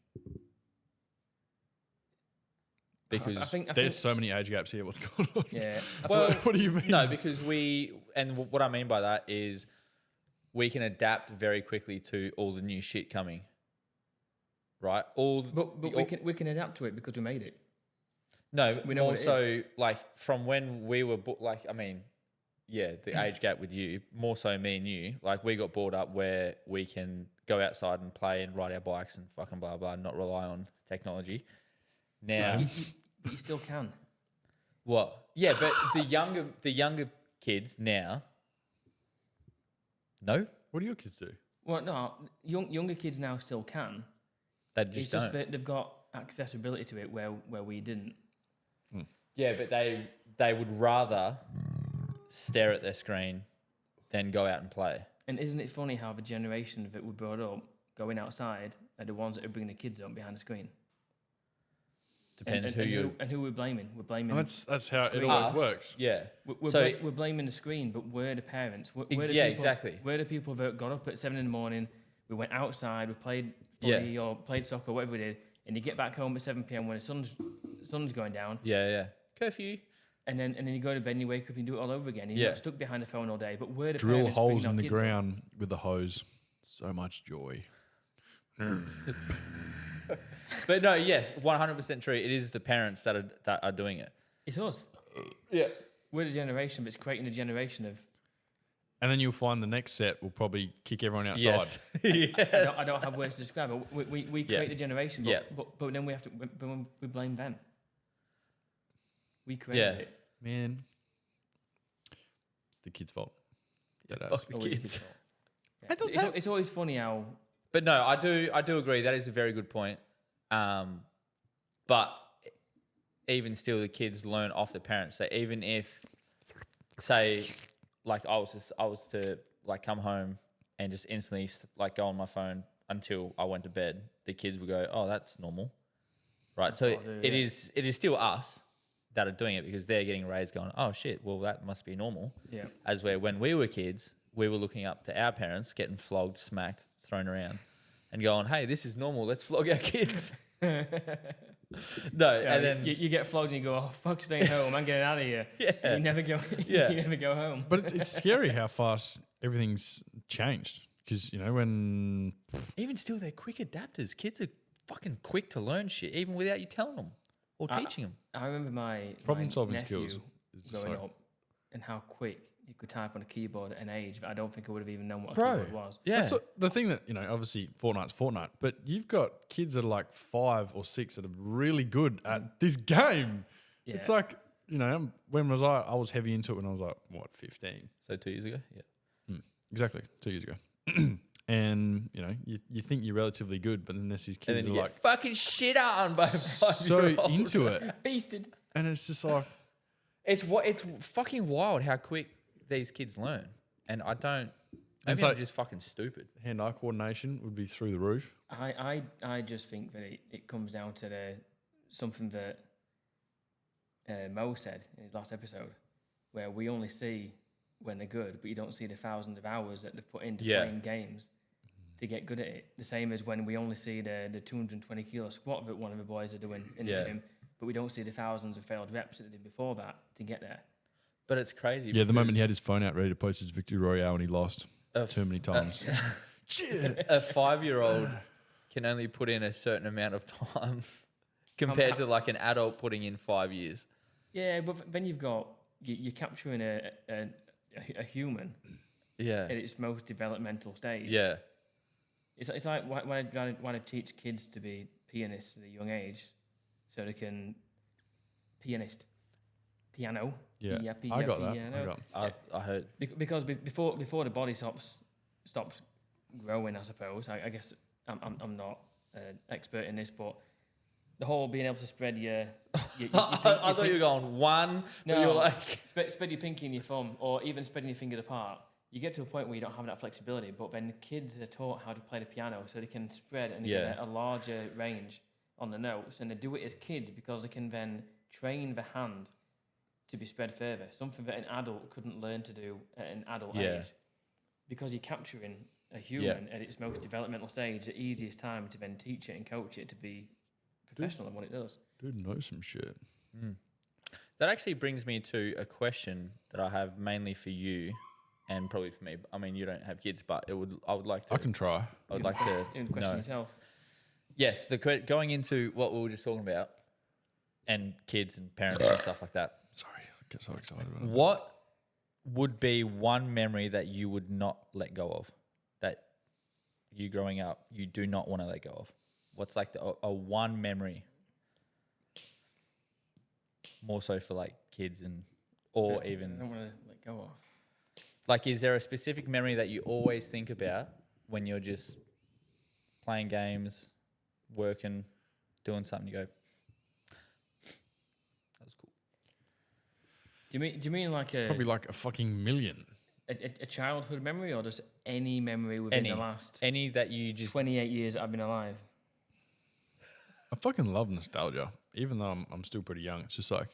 Because I think There's so many age gaps here. What's going on? yeah. well, What do you mean? no, because what I mean by that is we can adapt very quickly to all the new shit coming. Right? But we can adapt to it because we made it. No, We know more what it so like from when we were the age gap with you, more so me and you, like we got brought up where we can go outside and play and ride our bikes and fucking blah blah, and not rely on technology. Now, You still can. what? Yeah, but the younger kids now, no, What do your kids do? Well, no, younger kids now still can. they It's just just don't. that they've got accessibility to it where we didn't. Yeah, but they would rather stare at their screen than go out and play. And isn't it funny how the generation that were brought up going outside are the ones that are bringing the kids up behind the screen? Depends who you. and who we're blaming. We're blaming. That's how it Screen. always Us. works. Yeah. We're blaming the screen, but we're the parents. We're the Yeah, people, exactly. We're the people that got up at 7 a.m. We went outside. We played Yeah. footy or played soccer, whatever we did, and you get back home at 7 p.m. when the sun's going down, Yeah. Curfew. and then you go to bed and you wake up and you do it all over again. You're not stuck behind the phone all day. But we're the Drill parents holes bringing our in the kids up. ground with the hose. So much joy. But no, yes, 100% true. It is the parents that are doing it. It's us. Yeah. We're the generation, but it's creating a generation of. And then you'll find the next set will probably kick everyone outside. Yes. I don't have words to describe it. We Yeah. create the generation, Yeah. but then we have to. But we blame them. We created it. Man, it's the kid's fault. That Fuck the Always kids. fault. Yeah. It's always funny how. But no, I do agree. That is a very good point. But even still, the kids learn off the parents. So even if, say, like I was to like come home and just instantly like go on my phone until I went to bed, the kids would go, "Oh, that's normal," right? So it is still us that are doing it because they're getting raised, going, "Oh shit, well that must be normal." Yeah. As where when we were kids, we were looking up to our parents, getting flogged, smacked, thrown around, and going, "Hey, this is normal. Let's flog our kids." No, Yeah, and then you get flogged and you go, "Oh fuck, staying home! I'm getting out of here." Yeah. And you never go. Yeah. You never go home. But it's scary how fast everything's changed. Because, when even still, they're quick adapters. Kids are fucking quick to learn shit, even without you telling them or teaching them. I remember my problem-solving nephew skills is just growing like- up and how quick he could type on a keyboard at an age that I don't think I would have even known what a Bro, keyboard was. yeah. That's the thing that, obviously Fortnite's Fortnite, but you've got kids that are like 5 or 6 that are really good at this game. Yeah. It's like, when was I was heavy into it when I was like, 15? So 2 years ago, yeah. Exactly, 2 years ago. And, you think you're relatively good, but then there's these And kids then that you are get like fucking shit on by a 5-year-old. so into it. Beasted. And it's just like, It's fucking wild how quick these kids learn, and I don't. Maybe so- I'm just fucking stupid. hand-eye coordination would be through the roof. I just think that it comes down to something that Mo said in his last episode, where we only see when they're good, but you don't see the thousands of hours that they've put into playing games to get good at it. The same as when we only see the 220 kilo squat that one of the boys are doing in the gym, but we don't see the thousands of failed reps that they did before that to get there. But it's crazy. Yeah, the moment he because had his phone out ready to post his victory royale and he lost a too many times. a 5-year-old can only put in a certain amount of time compared to like an adult putting in 5 years. Yeah, but then you're capturing a human Yeah. at its most developmental stage. Yeah. It's like why I want to teach kids to be pianists at a young age, so they can piano. Yeah, Pia, I got that. piano. I heard. Because before the body stops growing, I suppose. I guess I'm not an expert in this, but the whole being able to spread your I thought you were going one. no, But you were like, spread your pinky and your thumb, or even spreading your fingers apart. You get to a point where you don't have that flexibility, but then the kids are taught how to play the piano so they can spread and get a larger range on the notes, and they do it as kids because they can then train the hand to be spread further, something that an adult couldn't learn to do at an adult age. Because you're capturing a human at its most developmental stage, the easiest time to then teach it and coach it to be professional at what it does. Dude knows some shit. that actually brings me to a question that I have mainly for you and probably for me. I mean, you don't have kids, but I would like to. I can try. I would like to In question know. yourself. Yes, going into what we were just talking about, and kids and parents and stuff like that. Sorry, I get so excited about it. What would be one memory that you would not let go of, that you growing up you do not want to let go of? What's like a one memory? More so for like kids or I even don't want to let go of. like, is there a specific memory that you always think about when you're just playing games, working, doing something? You go, that was cool. Do you mean like Probably like a fucking million. a childhood memory, or just any memory within the last Any that you just 28 years that I've been alive? I fucking love nostalgia, even though I'm still pretty young. It's just like,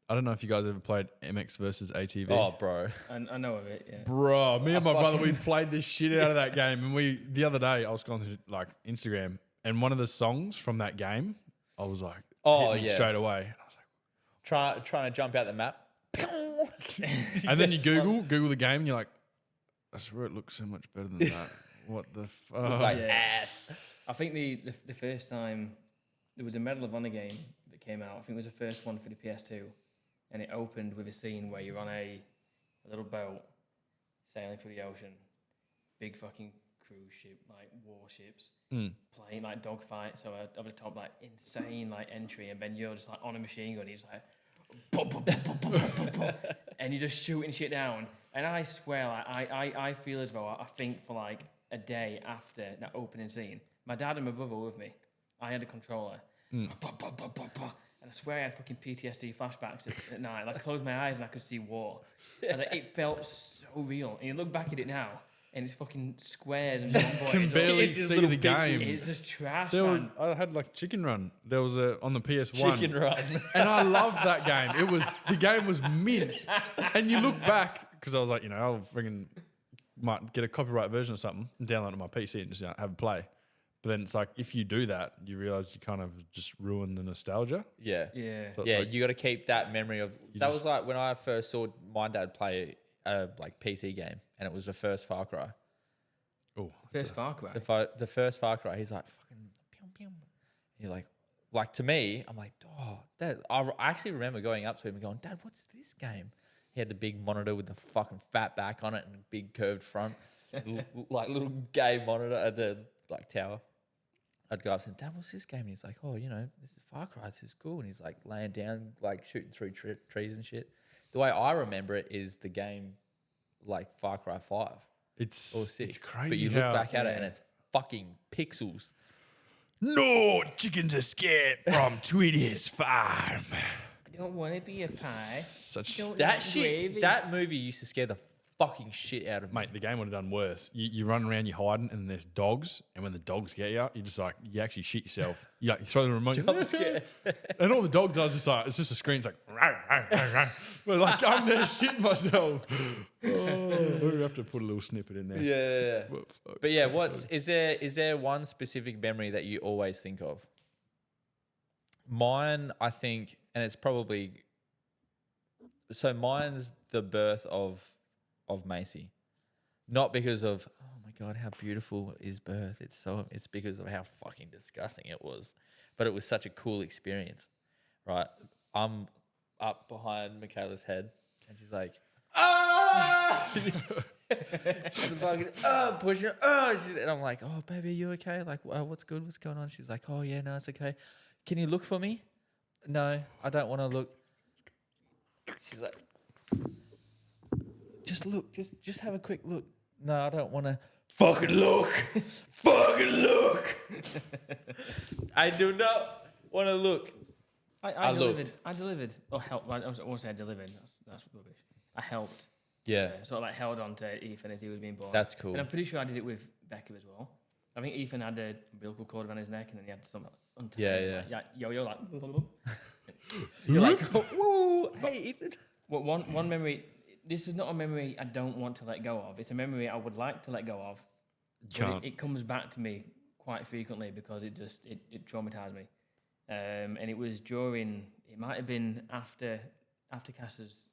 I don't know if you guys ever played MX versus ATV. Oh, bro. I know of it. Yeah. Bro, me and my brother, we played this shit out of that game. And the other day, I was going through like Instagram, and one of the songs from that game, I was like, Oh, hit me yeah. straight away. And I was like, Trying to jump out the map. and then you Google the game, and you're like, I swear it looks so much better than that. What the fuck? Like Yeah. ass. I think the first time there was a Medal of Honor game that came out. I think it was the first one for the PS2, and it opened with a scene where you're on a little boat sailing through the ocean, big fucking cruise ship, like warships, playing like dogfight. So over the top, like insane like entry, and then you're just like on a machine gun. You're just like, pop, pop, pop, pop, pop, pop, pop, and you're just shooting shit down. And I swear, like I feel as though I think for like a day after that opening scene, my dad and my brother were with me. I had a controller, pop, pop, pop, pop, pop. And I swear I had fucking PTSD flashbacks at night. Like, I closed my eyes and I could see war. I was like, it felt so real. And you look back at it now, and it's fucking squares and one Can barely see the game. It's just trash, There man. was, I had like Chicken Run. There was on the PS1. Chicken Run. And I loved that game. The game was mint. And you look back, because I was like, I'll friggin' might get a copyright version or something and download it on my PC and just have a play. But then it's like, if you do that, you realize you kind of just ruin the nostalgia. Yeah. Yeah. So it's Yeah, like, you got to keep that memory of. That was like when I first saw my dad play a like PC game, and it was the first Far Cry. oh, First Far Cry. The first Far Cry. He's like fucking pew pew. You're like to me, I'm like, oh, Dad. I actually remember going up to him and going, Dad, what's this game? He had the big monitor with the fucking fat back on it and a big curved front, like little gay monitor at the like tower. I'd go up to him, Dad, what's this game? And he's like, oh, this is Far Cry. This is cool. And he's like laying down, like shooting through trees and shit. The way I remember it is the game like Far Cry 5 or 6. it's crazy. But you look back at it and it's fucking pixels. No, chickens are scared from Tweety's farm. I don't want to be a pie. Such Don't That eat shit, gravy. that movie used to scare the fucking shit out of me. Mate, the game would have done worse. You run around, you're hiding, and there's dogs. And when the dogs get you, you just like, you actually shit yourself. You throw the remote. And all the dog does is like, it's just a screen. It's like, rah, rah, rah, rah. But like, I'm there shitting myself. Oh, we have to put a little snippet in there. Yeah. But yeah, is there one specific memory that you always think of? Mine, I think, and it's probably, so mine's the birth of Macy. Not because of, oh my God, how beautiful is birth. It's because of how fucking disgusting it was. But it was such a cool experience, right? I'm up behind Michaela's head and she's like, ah! She's fucking, pushing, and I'm like, oh, baby, are you okay? Like, what's good? What's going on? She's like, oh, yeah, no, it's okay. Can you look for me? No, I don't want to look. She's like, just look, just have a quick look. No, I don't want to. Fucking look, fucking look. I do not want to look. I delivered. looked. I delivered. Or helped. I won't say I delivered. That's rubbish. I helped. Yeah, Sort of like held on to Ethan as he was being born. that's cool. And I'm pretty sure I did it with Becca as well. I think Ethan had a umbilical cord around his neck, and then he had some untied. Yeah. Like, yo, like. You're like, woo, hey, Ethan. Well, one memory. This is not a memory I don't want to let go of. It's a memory I would like to let go of. But it comes back to me quite frequently because it traumatized me. And it was during. It might have been after Cass's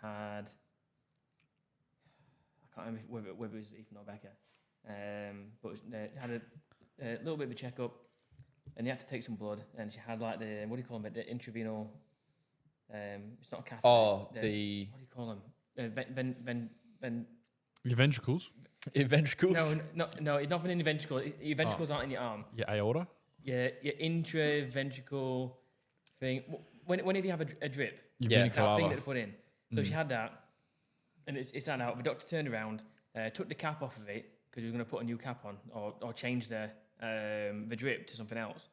had. I can't remember whether it was Ethan or Becca. But had a little bit of a checkup, and they had to take some blood, and she had like the, what do you call them? The intravenous. It's not a catheter. Oh, what do you call them? Your ventricles? Ventricles. No, it's not in the ventricle. Your ventricles aren't in your arm. Your aorta? Your intraventricle thing. Whenever you have a drip, Your Yeah. vena that thing cava. that they put in. So she had that, and it's that out. The doctor turned around, took the cap off of it because he was going to put a new cap on or change the drip to something else.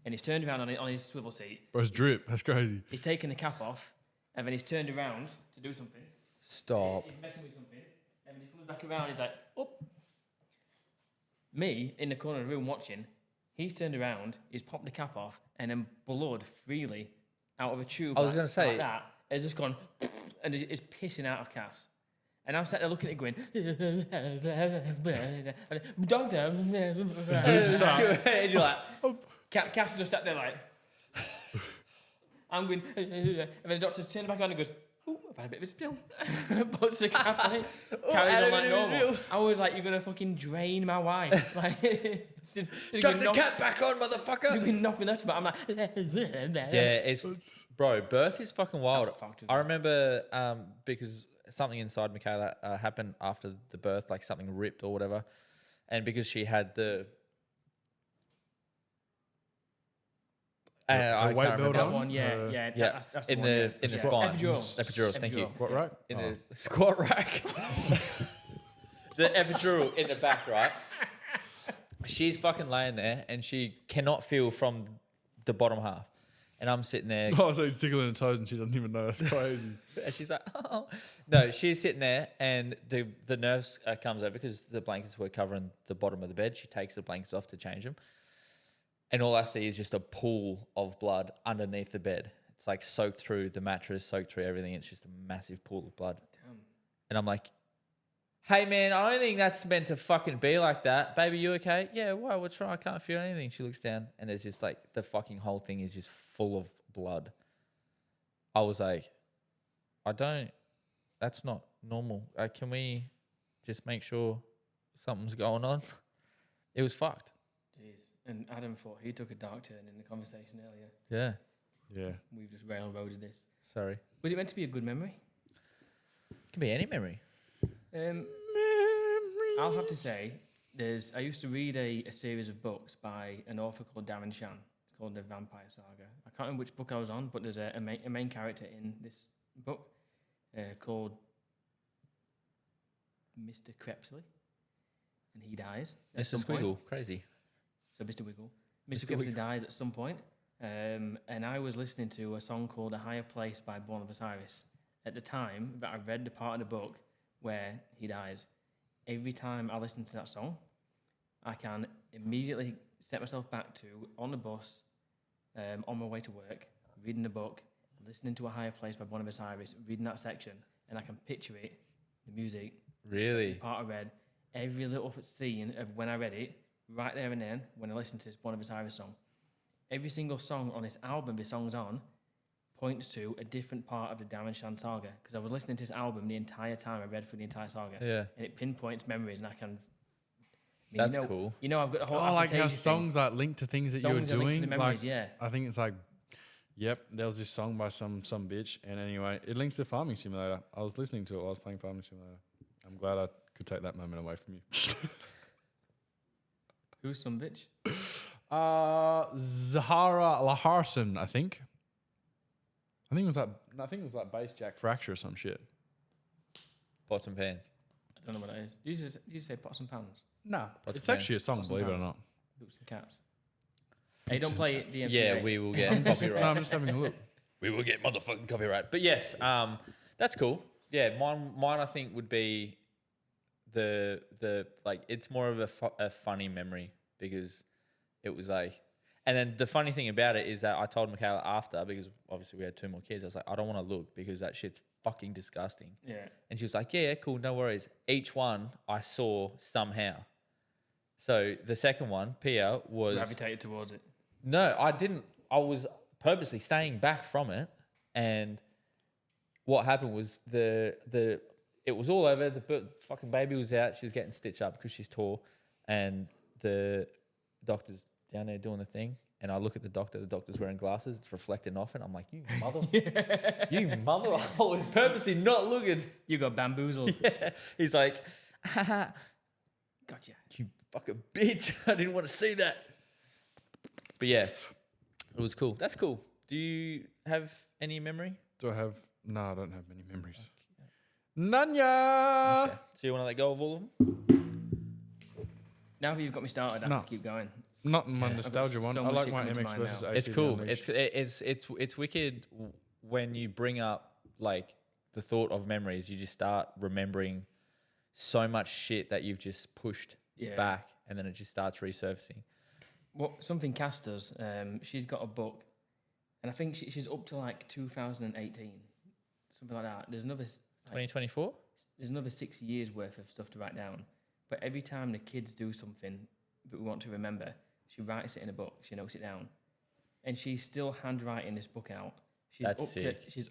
And he's turned around on his swivel seat. Bro, it's drip. That's crazy. He's taken the cap off, and then he's turned around to do something. Stop. He's messing with something, and when he comes back around, he's like, "Oh." Me in the corner of the room watching, He's turned around, he's popped the cap off, and then blood freely out of a tube. I was gonna say- like that. It's just gone, and it's pissing out of Cass. And I'm sat there looking at it going, doctor. And you're like, Cass is just sat there like, I'm going, and then the doctor turns back on and goes, ooh, I've had a bit of a spill. Puts the cap on it, carries on like normal. I was like, you're going to fucking drain my wife. Like, drop the cap back on, motherfucker. Doing nothing else, but I'm like, Yeah, bro, birth is fucking wild. I remember because something inside Michaela happened after the birth, like something ripped or whatever. And because she had the... I weight can't build remember. that one, yeah. That's the in one, the yeah. spine. Epidural. Epidurals, thank you. What, right? In the squat rack. The epidural in the back, right? She's fucking laying there and she cannot feel from the bottom half. And I'm sitting there. Oh, so he's tickling her toes and she doesn't even know. That's crazy. And she's like, oh. No, she's sitting there and the nurse comes over because the blankets were covering the bottom of the bed. She takes the blankets off to change them. And all I see is just a pool of blood underneath the bed. It's like soaked through the mattress, soaked through everything. It's just a massive pool of blood. Damn. And I'm like, hey, man, I don't think that's meant to fucking be like that. Baby, you okay? Yeah, why? What's wrong? I can't feel anything. She looks down and there's just like the fucking whole thing is just full of blood. I was like, that's not normal. Can we just make sure something's going on? It was fucked. Jeez. And Adam thought he took a dark turn in the conversation earlier. Yeah. Yeah. We've just railroaded this. Sorry. Was it meant to be a good memory? It can be any memory. I'll have to say, I used to read a series of books by an author called Darren Shan. It's called The Vampire Saga. I can't remember which book I was on, but there's a main character in this book called Mr. Crepsley, and he dies. at Mr. some point. Squiggle, crazy. So Mr. Wiggle. Mr. Crepsley dies at some point, and I was listening to a song called A Higher Place by Buenos Aires at the time that I read the part of the book where he dies. Every time I listen to that song, I can immediately set myself back to on the bus, on my way to work, reading the book, listening to A Higher Place by Buenos Aires, reading that section, and I can picture it, the music, Really? the part I read, every little scene of when I read it, right there and then, when I listened to this Buenos Aires song. Every single song on this album this song's on points to a different part of the Darren Shan saga, because I was listening to this album the entire time I read through the entire saga. Yeah. And it pinpoints memories, and I can... That's cool. You know, I've got a whole Oh, like how application thing. songs like linked to things that you were Songs are linked to doing. the memories, like, yeah. I think it's like, yep, there was this song by some bitch, and anyway, it links to Farming Simulator. I was listening to it while I was playing Farming Simulator. I'm glad I could take that moment away from you. Who's some bitch? Zahara Laharson, I think. I think it was like bass jack fracture or some shit. Pots and pans. I don't know what that is. Did you say pots and pans? No, Pots it's and actually a song, Pots and believe it or pans. not. Boots and cats. Hey, don't play the MC8. Yeah, we will get No, copyright. I'm just having a look. We will get motherfucking copyright. But yes, that's cool. Yeah, mine I think would be the like it's more of a funny memory because it was like, and then the funny thing about it is that I told Michaela after, because obviously we had 2 more kids, I was like, I don't want to look because that shit's fucking disgusting. Yeah. And she was like, yeah, cool, no worries. Each one I saw somehow. So the second one, Pia, was... Gravitated towards it. No, I didn't. I was purposely staying back from it. And what happened was it was all over. The fucking baby was out. She was getting stitched up because she's tall. And the doctor's down there doing the thing. And I look at the doctor's wearing glasses. It's reflecting off it. I'm like, you mother... you mother... I was purposely not looking. You got bamboozled. Yeah. He's like, haha, Gotcha. you fucking bitch. I didn't want to see that. But yeah, it was cool. That's cool. Do you have any memory? Do I have... No, I don't have many memories. Nanya! Okay. So you want to let go of all of them? Now that you've got me started, I No. can keep going. Not my got nostalgia one. so I much like shit my coming to MX mind versus now. ATV It's cool. Unleashed. It's wicked when you bring up like the thought of memories. You just start remembering so much shit that you've just pushed Yeah. back, and then it just starts resurfacing. something Cass does. She's got a book, and I think she's up to like 2018, something like that. There's another 2024. There's another 6 years worth of stuff to write down. But every time the kids do something that we want to remember, she writes it in a book. She notes it down, and she's still handwriting this book out. She's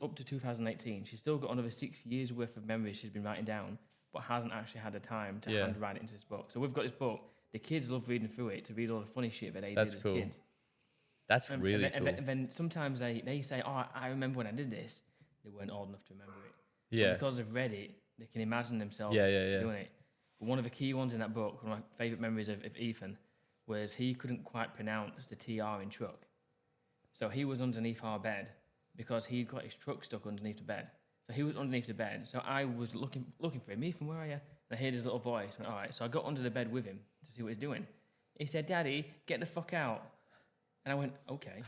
up to 2018. She's still got another 6 years worth of memories she's been writing down, but hasn't actually had the time to handwrite it into this book. So we've got this book. The kids love reading through it to read all the funny shit that they did as kids. That's really cool. And then sometimes they say, "Oh, I remember when I did this." They weren't old enough to remember it. Yeah. But because they've read it, they can imagine themselves doing it. But one of the key ones in that book, one of my favourite memories of Ethan, was he couldn't quite pronounce the TR in truck. So he was underneath our bed because he'd got his truck stuck underneath the bed. So he was underneath the bed. So I was looking for him. Ethan, where are you? And I heard his little voice. I went, all right. So I got under the bed with him to see what he's doing. He said, "Daddy, get the fuck out." And I went, "Okay."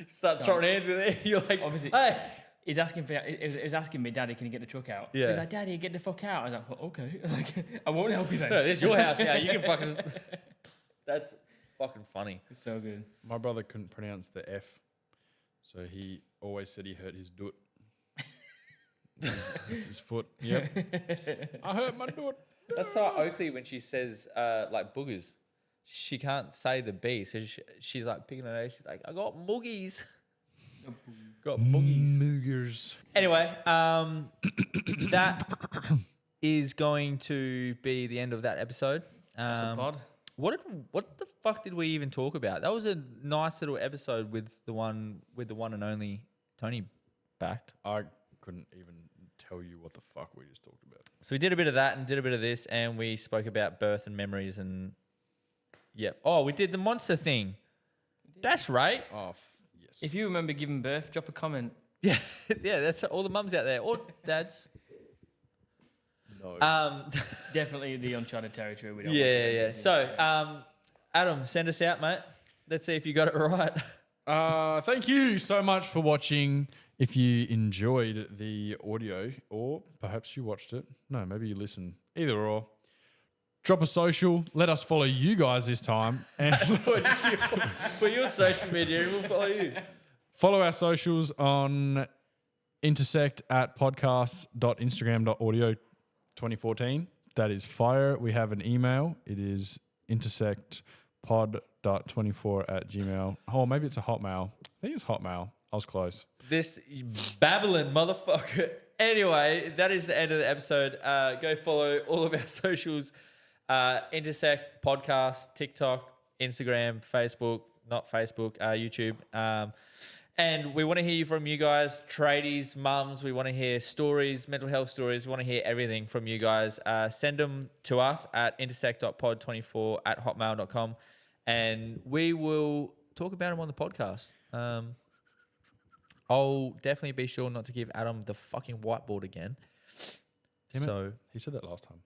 Start throwing hands with it. You're like, obviously, hey. He's asking me, "Daddy, can you get the truck out?" Yeah. He's like, "Daddy, get the fuck out." I was like, "Well, okay." Like, I won't help you then. No, this is your house now. You can fucking. That's fucking funny. It's so good. My brother couldn't pronounce the F, so he always said he hurt his doot. It's his foot. Yep. I hurt my doot. That's so Oakley when she says like boogers. She can't say the B, so she's like picking her nose. She's like, "I got muggies." Got muggies. Moogers. Anyway, that is going to be the end of that episode. That's a pod. What the fuck did we even talk about? That was a nice little episode with the one and only Tony back. I couldn't even tell you what the fuck we just talked about. So we did a bit of that and did a bit of this, and we spoke about birth and memories and we did the monster thing. That's right. Oh, yes. If you remember giving birth, drop a comment. Yeah, yeah. That's all the mums out there or dads. No. Definitely the uncharted territory. We don't Yeah. So, Adam, send us out, mate. Let's see if you got it right. Thank you so much for watching. If you enjoyed the audio, or perhaps you watched it, no, maybe you listened. Either or. Drop a social. Let us follow you guys this time. And Put your social media and we'll follow you. follow our socials on Intersect at podcast.instagram.audio2014. That is fire. We have an email. It is intersectpod.24@gmail. Oh, maybe it's a Hotmail. I think it's Hotmail. I was close. This babbling motherfucker. Anyway, that is the end of the episode. Go follow all of our socials. Intersect Podcast, TikTok, Instagram, Facebook, not Facebook, YouTube. And we want to hear from you guys, tradies, mums. We want to hear stories, mental health stories. We want to hear everything from you guys. Send them to us at intersect.pod24@hotmail.com, and we will talk about them on the podcast. I'll definitely be sure not to give Adam the fucking whiteboard again. Damn it. So He said that last time.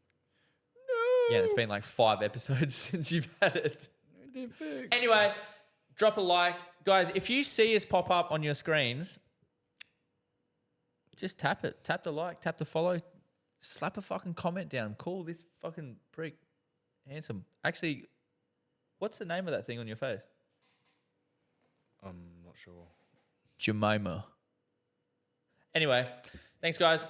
yeah, it's been like 5 episodes since you've had it. Anyway, drop a like. Guys, if you see us pop up on your screens, just tap it. Tap the like, tap the follow, slap a fucking comment down. Call this fucking prick handsome. Actually, what's the name of that thing on your face? I'm not sure. Jemima. Anyway, thanks guys.